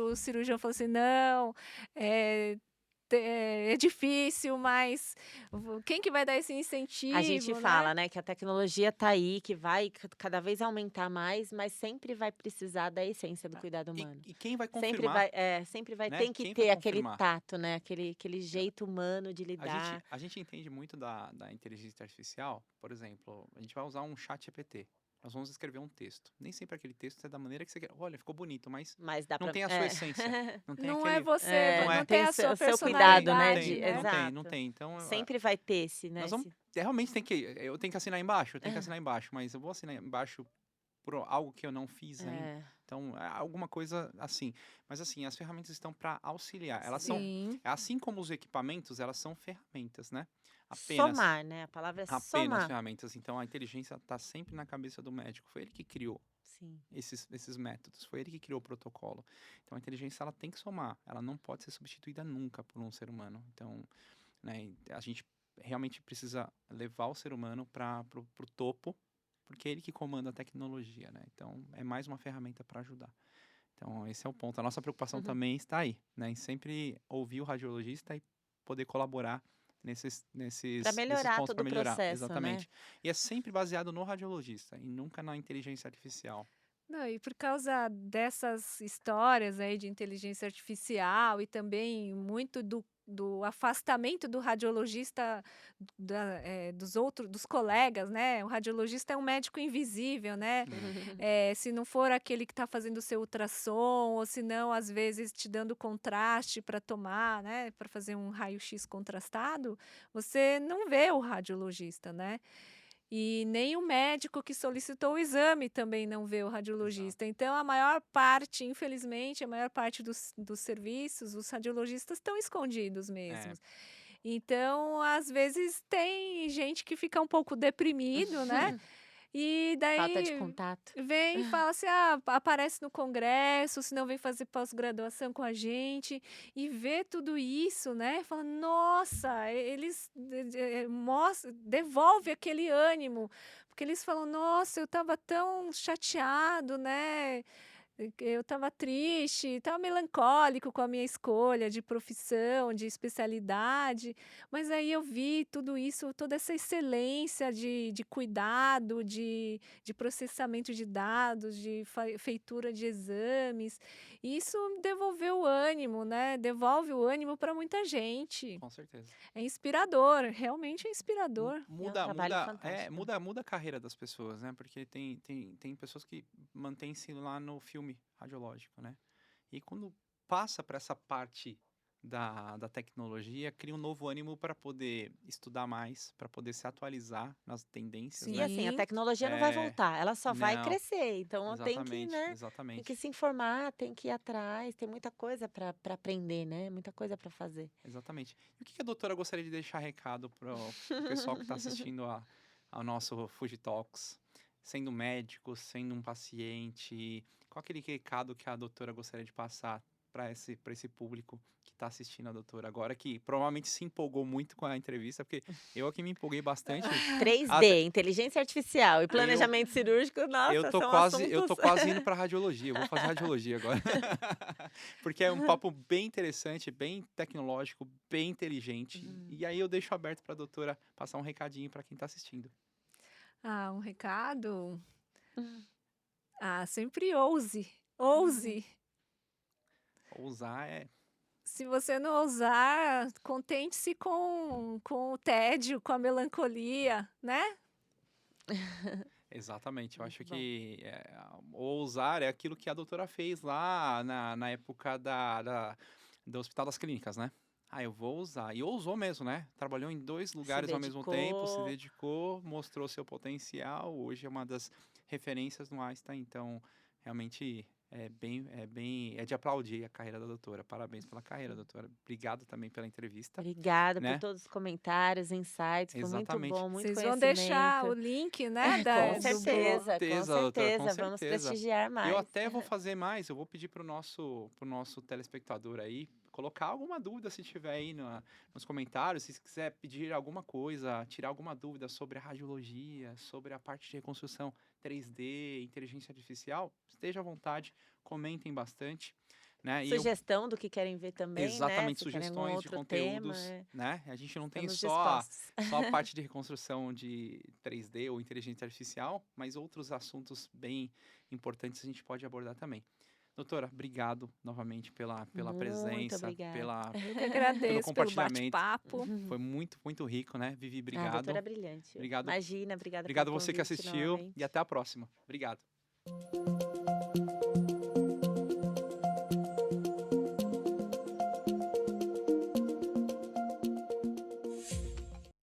o cirurgião falar assim: "Não, eh, é difícil, mas quem que vai dar esse A gente incentivo, né?" fala, né, que a tecnologia tá aí, que vai cada vez aumentar mais, mas sempre vai precisar da essência do Ah, cuidado E, humano. e quem vai Sempre confirmar, vai sempre vai né? tem que Quem vai ter aquele confirmar? tato, né, aquele jeito humano de A gente, lidar. a gente entende muito da inteligência artificial, por exemplo, a gente vai usar um chat GPT. Nós vamos escrever um texto. Nem sempre aquele texto é da maneira que você quer. Olha, ficou bonito, mas Mas dá não pra tem a sua essência. Não tem Não é aquele. você, Não não é. tem tem a sua o seu Não tem, cuidado, não né, personalidade, tem, de né. não tem, não exato. tem. Então, Sempre vai ter esse, né, nós vamos. esse Realmente tem que. Eu tenho que assinar embaixo, eu tenho que assinar embaixo, mas eu vou assinar embaixo por algo que eu não fiz ainda. é. Então, é alguma coisa assim. Mas assim, as ferramentas estão para auxiliar. Elas são, Sim, assim como os equipamentos, elas são ferramentas, né? Apenas, Somar, né, a palavra é apenas somar. ferramentas. Então, a inteligência está sempre na cabeça do médico. Foi ele que criou Sim. esses métodos. Foi ele que criou o protocolo. Então, a inteligência ela tem que somar. Ela não pode ser substituída nunca por um ser humano. Então, né, a gente realmente precisa levar o ser humano para o topo, porque é ele que comanda a tecnologia, né? Então, é mais uma ferramenta para ajudar. Então, esse é o ponto. A nossa preocupação Uhum. também está aí, né? Em sempre ouvir o radiologista e poder colaborar Pra nesses melhorar pontos todo para o melhorar. processo, né. Exatamente. E é sempre baseado no radiologista e nunca na inteligência artificial. não, e por causa dessas histórias aí de inteligência artificial e também muito do afastamento do radiologista dos colegas, né, o radiologista é um médico invisível, né, Sim, se não for aquele que está fazendo o seu ultrassom ou se não, às vezes, te dando contraste para tomar, né, para fazer um raio-x contrastado, você não vê o radiologista, né. E nem o médico que solicitou o exame também não vê o exato. radiologista. Então, a maior parte, infelizmente, a maior parte dos serviços, os radiologistas estão escondidos É, mesmos. Então, às vezes, tem gente que fica um pouco deprimido, né? E Falta de daí contato. vem e fala assim: "Ah, aparece no congresso, se não vem fazer pós-graduação com a gente", e vê tudo isso, né, fala: "Nossa", eles devolve aquele ânimo, porque eles falam: "Nossa, eu estava tão chateado, né, Eu estava triste, estava melancólico com a minha escolha de profissão, de especialidade, mas aí eu vi tudo isso, toda essa excelência de cuidado, de processamento de dados, de feitura de exames, e isso devolveu o ânimo, né? Devolve o ânimo para muita gente. Com certeza. É inspirador, realmente é Mu- inspirador. É um trabalho fantástico. muda a carreira das pessoas, né? Porque tem pessoas que mantêm-se lá no filme radiológico, né? E quando passa para essa parte da tecnologia, cria um novo ânimo para poder estudar mais, para poder se atualizar nas tendências, E né? assim, a Sim. tecnologia não vai É, voltar, ela só vai não, crescer. Então tem que, exatamente, né, tem que exatamente, se informar, tem que ir atrás, tem muita coisa para aprender, né? Muita coisa para fazer. exatamente. E o que que a doutora gostaria de deixar recado para o pessoal que está assistindo ao nosso Fuji Talks? Sendo médico, sendo um paciente, qual aquele recado que a doutora gostaria de passar para esse público que está assistindo a doutora agora, que provavelmente se empolgou muito com a entrevista, porque eu aqui me empolguei bastante. 3D, Até inteligência artificial e eu, planejamento cirúrgico, eu nossa, tô são quase, eu assuntos. tô quase indo para radiologia. Eu vou fazer radiologia agora, porque é um papo bem interessante, bem tecnológico, bem inteligente. E aí eu deixo aberto para a doutora passar um recadinho para quem está assistindo. Ah, um recado? Hum. Ah, sempre ouse, ouse. Ousar é Se você não ousar, contente-se com o tédio, com a melancolia, né? exatamente. Eu Muito acho bom. que ousar é aquilo que a doutora fez lá na época do Hospital das Clínicas, né? Ah, eu vou usar. E ousou mesmo, né? Trabalhou em dois Se lugares ao mesmo tempo, se dedicou. dedicou, mostrou seu potencial. Hoje é uma das referências no Einstein. Então, realmente é de aplaudir a carreira da doutora. Parabéns pela carreira, doutora. Obrigado também pela entrevista, Obrigada por né? todos os comentários, insights, foi muito Exatamente. bom, muito Vocês vão deixar o conhecimento. link, né, Com Com do blog. certeza, doutora, com vamos certeza. prestigiar Eu mais. até vou fazer mais, eu vou pedir pro nosso telespectador aí colocar alguma dúvida se tiver aí nos comentários, se quiser pedir alguma coisa, tirar alguma dúvida sobre a radiologia, sobre a parte de reconstrução 3D, inteligência artificial, esteja à vontade, comentem bastante, né? E eu Sugestão do que querem ver também, né? exatamente, Se querem algum sugestões de outro tema, conteúdos, né? A gente não tem estamos só dispostos. só a parte de reconstrução de 3D ou inteligência artificial, mas outros assuntos bem importantes a gente pode abordar também. Doutora, obrigado novamente pela Muito presença, obrigada. Eu que pelo agradeço pelo compartilhamento. bate-papo. Foi muito, muito rico, né? Vivi, A doutora obrigado. é brilhante. Obrigado, Imagina, obrigada obrigado pelo você que convite assistiu e novamente. até a próxima. Obrigado.